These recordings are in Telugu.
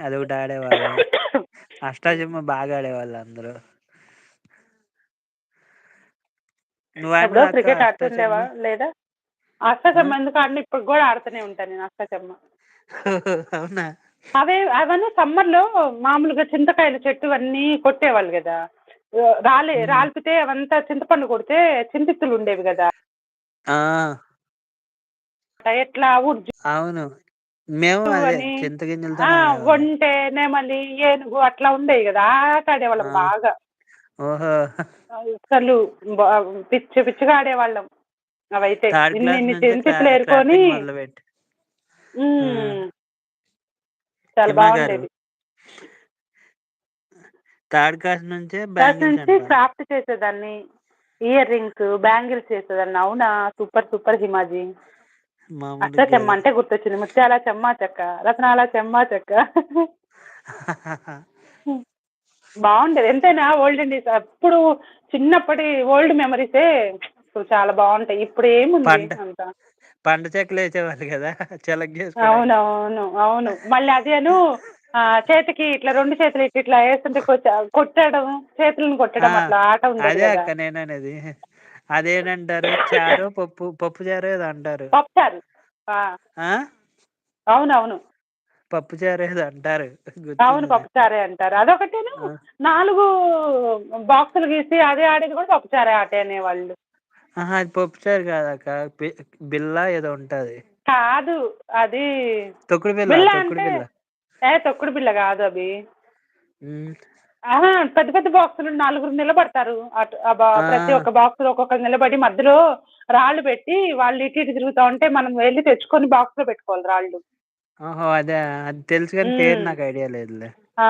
అదొకటి ఆడేవాళ్ళం. అష్టాచెమ్మా బాగా ఆడేవాళ్ళు అందరూ. నువ్వు ఎప్పుడో ఆడినావా అక్క క్రికెట్ ఆడుతుండేవా అష్టాచెమ్మా? లేదా? ఆ! అష్టాచెమ్మ ఎందుకు ఆడను, ఇప్పుడు కూడా ఆడుతూనే ఉంటాను నేను అష్టాచెమ్మ. అవునా? అవన్నీ సమ్మర్‌లో మామూలుగా చింతకాయల చెట్టు అన్నీ కొట్టేవాళ్ళు గదా! హ్మ్. రాలిపితే అవంతా చింతపండు కొడితే చింతిత్తులు ఉండేవి గదా! ఆ! ఎట్లా ఉడ్జు అవును. మేము అదే అని చింతగింజలతోనే ఆడేవాళ్ళం. ఒంటె, నెమలి, ఏనుగు అట్లా ఉండేవి గదా! ఆ ఆట ఆ! ఆడేవాళ్ళం బాగా. ఓహో! అసలు బా పిచ్చి పిచ్చిగా ఆడేవాళ్ళం అవైతే. థర్డ్ ఇన్ని క్లాస్ ఇన్ని నుంచే చింతిత్తులు ఏరుకొని. క్రాఫ్టింగ్ మొదలుపెట్టి. ఆ! హ్మ్. చాలా హిమ గారు బావుండేది. థర్డ్ క్లాస్ నుంచే క్లాస్ బ్యాంగిల్స్ నుంచి అంట. క్రాఫ్ట్ చేసేదాన్ని. ఇయర్ రింగ్స్, బ్యాంగిల్స్ చేసేదాన్ని. అవునా! Super super Himaji. మామూలుగా అష్టాచెమ్మ కాదు. అంటే గుర్తొచ్చింది. ముత్యాల చెమ్మా చెక్క, రత్నాల చెమ్మా చెక్క. బావుండేది. ఎంతైనా ఓల్డెన్ డేస్ అప్పుడు చిన్నప్పటి ఓల్డ్ మెమరీసే అసలు చాలా బావుంటాయి. ఇప్పుడు ఏముంది పంట అంతా. పంట చెక్కలేసేవాళ్ళు గదా! చెలగ్గేసుకోడానికి. అవునవును. అవును. మళ్ళీ అదేను చేతికి ఇట్లా 2 చేతులు ఇట్లా ఏస్తుంటే కొట్టడం, చేతులను ఆ! కొట్టడం అట్లా ఆట ఉండేది అదే గదా! అక్క నేననేది. అదేనంటారు చారో, పప్పు చారో ఏదో అంటారు. పప్పుచారు. ఆ! ఆ! అవునవును. పప్పు చారో ఏదో అంటారు. అవును. గుర్తుంది నాకు. పప్పుచారే అంటారు. అదొకటేను ఆ! 4 బాక్సులు గీసి అదే ఆడేది కూడా పప్పుచారే ఆటే అనేవాళ్ళు. అహా! అది పప్పుచారు కాదక్క. బిళ్ళ ఏదో ఉంటది. కాదు. అది తొక్కుడు బిళ్ళ, బిళ్ళ తొక్కుడు అంటే బిళ్ళ. తొక్కుడు బిళ్ళ గాదు అవి. హ్మ్. అహా! పెద్ద పెద్ద బాక్సులు నలుగురు నిలబడతారు. అటు ఆ! ప్రతి ఒక్క బాక్స్‌లో ఒక్కొక్కరు నిలబడి మధ్యలో రాళ్ళు పెట్టి వాళ్ళు ఇటు ఇటు తిరుగుతా ఉంటే మనం వెళ్లి తెచ్చుకొని బాక్స్‌లో పెట్టుకోవాలి రాళ్ళు. ఓహో! అదా! అది తెలుసు గాని పేరు హ్మ్. నాకు ఐడియా లేదులే. ఆ!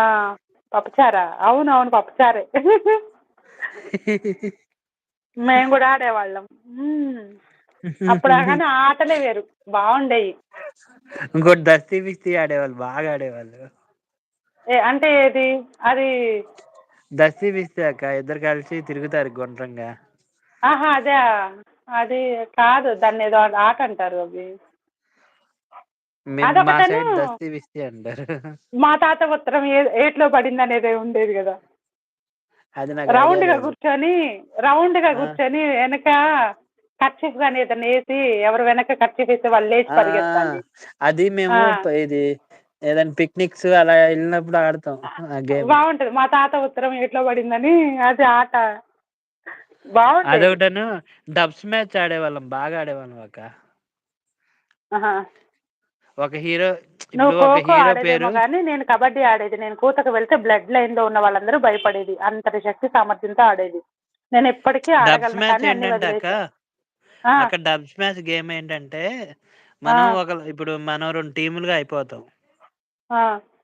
పప్పుచారా? అవునవును. పప్పుచారే. మేము గూడా ఆడేవాళ్ళం. హ్మ్. అప్పుడు గాని ఆ ఆటలే వేరు. బావుండేయి. ఇంకోటి దస్తీ బిస్తీ ఆడేవాళ్ళు. బాగా ఆడేవాళ్ళు. అంటే ఏది? అది దస్తీ బిస్తీ అక్క. ఇద్దరు కలిసి తిరుగుతారు గుండ్రంగా. ఆహా! అదా? అది కాదు. దాన్నేదో ఆట అంటారు అవి. మా అదొకటను సైడ్ దస్తీ బిస్తీ అంటారు. మా తాత ఉత్తరం ఏట్లో పడిందనేది ఉండేది గదా! అది నాకు ఐడియా రౌండ్‌గా లేదు. కూర్చొని, రౌండ్‌గా ఆ! కూర్చొని వెనక కర్చీఫ్ గాని ఏదన్నా ఏసి ఎవరు వెనక కర్చీఫ్ ఏస్తే వాళ్ళు లేచి ఆ! పరిగెత్తాలి. అది ఆ! మేము ఇది ఏదైనా పిక్నిక్స్ అలా ఎళ్ళినప్పుడు ఆడతాం ఆ గేమ్. బావుంటది. మా తాత ఉత్తరం ఏట్లో పడిందని అది ఆట. బావుండేది. అదొకటను డబ్స్ మ్యాచ్ ఆడేవాళ్ళం. బాగా ఆడేవాళ్ళం అక్క. ఆహా! ఒక హీరో నువ్వు ఇప్పుడు ఒక ఖోఖో హీరో ఆడేదేమో పేరు గానీ, నేను కబడ్డీ ఆడేది. నేను కూతకు వెళ్తే బ్లడ్ లైన్‌లో ఉన్న వాళ్ళందరూ భయపడేది. అంతటి శక్తి సామర్థ్యంతో ఆడేది. నేనెప్పటికీ డబ్స్ ఆడగలను మ్యాచ్ కానీ అన్నీ ఏంటంటే అక్క, వదిలేసా. ఆ! అక్కడ డబ్స్ మ్యాచ్ గేమ్ ఏంటంటే, ఆ! ఇప్పుడు మనం 2 టీములుగా అయిపోతాం. ఆ!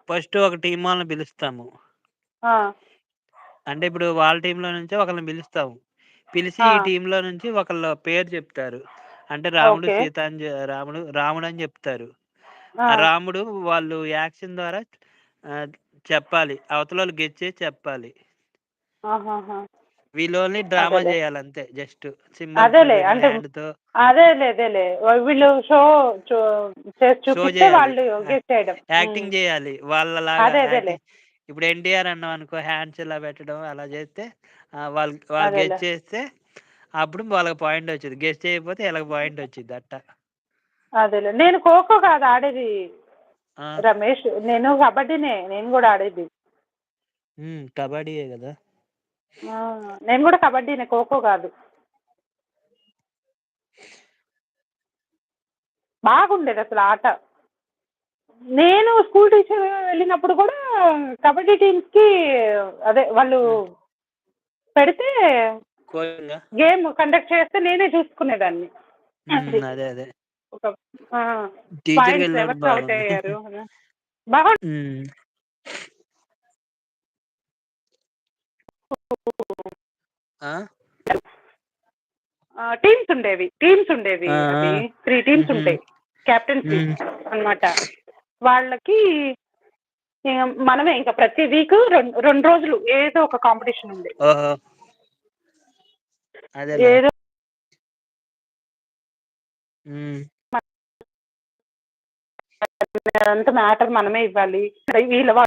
ఫస్ట్ ఒక టీమ్ వాళ్ళని పిలుస్తాము. ఆ! అంటే ఇప్పుడు వాళ్ళ టీమ్‌లో నుంచి ఒకళ్ళని పిలుస్తాము. పిలిచి ఆ! ఈ టీమ్‌లో నుంచి ఒకళ్ళ పేరు చెప్తారు. అంటే ఓకే. రాముడని చెప్తారు. ఆ! ఆ రాముడు వాళ్ళు యాక్షన్ ద్వారా ఆహ్, చెప్పాలి. అవతలోళ్ళు గెస్ చేసి చెప్పాలి. ఆహాహా! వీళ్ళు ఓన్లీ డ్రామా అదేలే. జేయాలంతే. జస్ట్ సింబల్స్‌తో అదేలే. గాని, అంటే హ్యాండ్‌తో అదేలే. వీళ్ళు చో చేసి షో చూపిస్తే జేయాలి. వాళ్ళు గెస్ చేయడం. హ్మ్. యాక్టింగ్ జేయాలి. వాళ్ళలాగా అదేలే. యాక్టింగ్ ఇప్పుడు 'ఎన్టీఆర్' అన్నామనుకో హ్యాండ్స్ ఇలా పెట్టడం అలా జేస్తే వాళ్ళు గెస్ అదేలే. చేస్తే అప్పుడు వాళ్ళకి పాయింటొచ్చిద్ది. గెస్ చేయకపోతే ఈళ్ళకి పాయింటొచ్చిద్ది అట్టా. అదేలే. నేను ఖోఖో కాదు ఆడేది ఆ! రమేష్. నేను కబడ్డీనే నేను గూడా ఆడేది. కబడ్డీయే గదా! ఆ! నేను గూడా కబడ్డీనే ఖోఖో కాదు. బాగుండేదసల ఆట. నేను స్కూల్ టీచర్‌గా వెళ్ళినప్పుడు గూడా కబడ్డీ టీమ్స్‌కి అదే వాళ్ళు హ్మ్. పెడితే కోచింగా? గేమ్ కండక్ట్ చేస్తే నేనే చూసుకునేదాన్ని. అది. అదే. ఒక ఆ! పాయింట్స్ టీచర్‌గెళ్ళినప్పుడు ఎవరు ఔట్ బాగుంది. అయ్యారు అని. బాగుండేది. హ్మ్. ఆ! టీమ్స్ ఉండేవి. ఆ! ఆ! అవి 3 టీమ్స్ హుహు. ఉంటాయి. కెప్టెన్సీ హ్మ్. అన్నమాట. వాళ్ళకి ఇగ మనమే ఇంక ప్రతి వీకు 2 రోజులు ఏదో ఒక కాంపిటీషన్ ఉండేది. ఓహో! అదేలే. ఏదో హ్మ్. అంత మ్యాటర్ మనమే ఇవ్వాలి. వీళ్ళ